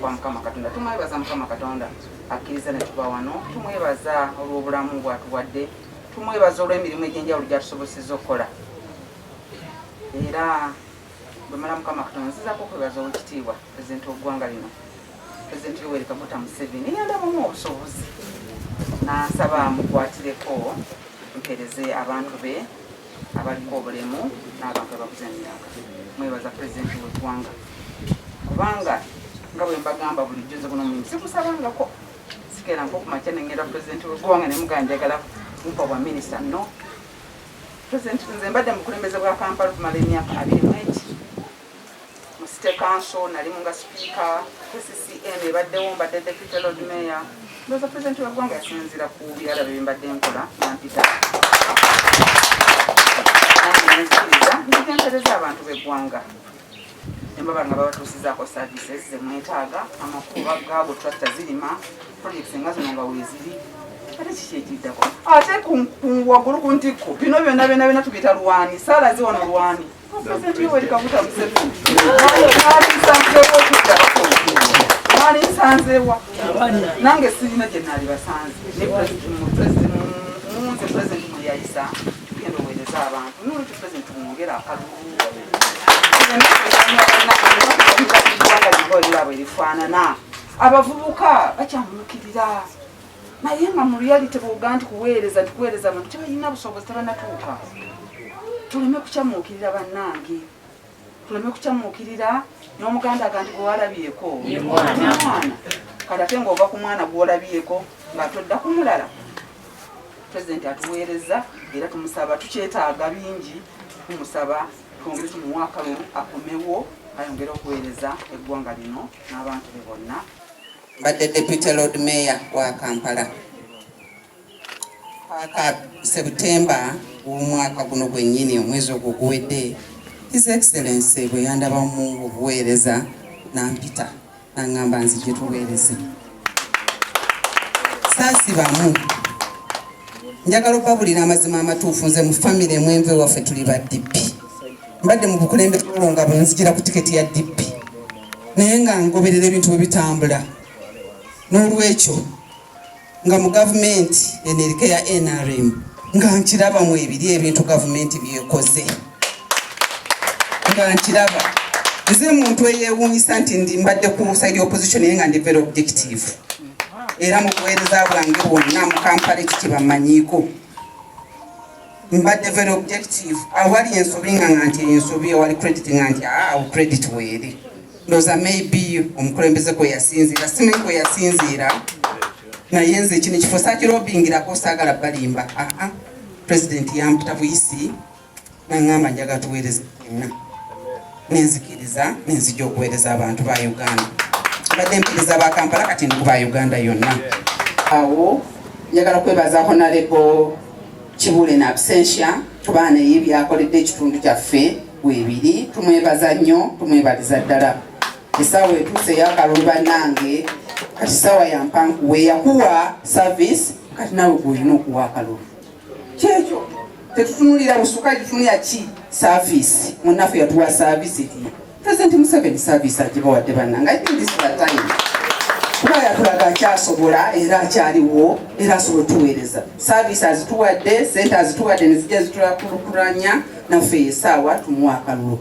kwa Mukama Katonda tumwebaza Mukama Katonda akkiriza ne tuba wano tumwebaza olw'obulamu bwatuwadde tumwebaza olw'emirimu egy'enjawulo gy'atusobozesezza okukola era bwe mala Mukama Katonda nzizaako okwebaza ow'ekitiibwa pulezidenti w'eggwanga lino pulezidenti Yoweri Kaguta Museveni yandabamu obusobozi n'asaba mukwatireko mpereze abantu be abaliko obulemu n'abantu abakuze emyaka mwebaza pulezidenti w'eggwanga kubanga nga bwe mbagamba bulijjo nze guno omulimu sikusabangako sikeera nk'okumakya nengera pulezidenti w'eggwanga ne muganjagala kumpa bwa minisita no pulezidenti nze mbadde mu bukulembeze bwa Kampala okumala emyaka 21 mu City Council nalimu nga sipiika PCCM ebaddewo mbadde deputy lord mayor ndowooza pulezidenti w'eggwanga yasinzira ku byala bye mbadde nkola nampita nenzikiriza nzigendereza abantu b'eggwanga embaba nga babatuusizaako services zemwetaaga amakuba gaabo tractor zirima projects nga zino nga weeziri ate kiki ekiddako ate waggulu ku ntikko bino byonna tubiyita lwani saala ziwono lwani pulezidenti Yoweri Kaguta Museveni naali nsanzeewa nange sirina gye naali basanze munze pulezidenti mwe yayisa tugenda oweereza abantu nolwekyo pulezidenti mwongera akalulu erifaanana abavubuka bakyamulukirira naye nga mu reality bwoga nti kuweereza abantu tebalina busobozi tebanatuuka tuleme kukyamuukirira bannange tuleme kukyamuukirira n'omuganda ga nti gwewalabyeko mwana kati ate ng'ova ku mwana gwolabyeko ng'atodda ku mulala pulezidenti atuweereza era tumusaba tukyetaaga bingi tumusaba twongere tumuwa akalulu akomewo ayongere okuweereza eggwanga lino n'abantu be bonna. Mbadde deputy lord mayor wa Kampala paka September w'omwaka guno gwennyini omwezi ogwo guwedde His Excellency bwe yandabamu obuweereza nampita n'aŋŋamba nzije tuweereze saasibamu njagala okubabulira amazima amatuufu nze mu famire emwenve waffe tuli ba DP mbadde mu bukulembeze nga bwenzijira ku tiketi ya DP naye nga ngoberera ebintu bwe bitambula n'olwekyo nga mu gavumenti enerika ya NRM nga nkiraba mu ebiri ebintu gavumenti byekoze nga nkiraba nze muntu eyeewuunyisa nti ndi mbadde ku side opposition naye nga ndi very objective era mu kuweereza bwange bwonna mu Kampala ekyo kibamanyiiko mbadde very objective awali ensobi nga nti ensobi awali credit nga nti credit weeri ndowooza maybe omukulembeze kwe yasinziira simanyi kwe yasinziira naye nze kino ekifo saakirobingirako saagala balimba pulezidenti yampita buyisi naŋŋamba njagala tuweereze yenna nenzikiriza nenzija okuweereza abantu ba Uganda mbadde mpiriza ba Kampala kati ndi ku ba Uganda yonna awo njagala kwebaza honorable Kibule na absentia kuba naye byakoledde ekitundu kyaffe weebiri tumwebaza nnyo tumwebaliza ddala essaawa etuuse y'akalulu bannange kati ssaawa yampanku weeyakuwa service kati nawe gwolina okuwa akalulu kyekyo tetutunulira busuka gitunulira ki service munnaffe yatuwa service ti pulezidenti Museveni service agibawadde bannange I think this is the time kuba yatulaga akyasobola era akyaliwo era asobola tuweereza service azituwadde sente azituwadde nezijja zitulakulanya naffe essaawa tumuwa akalulu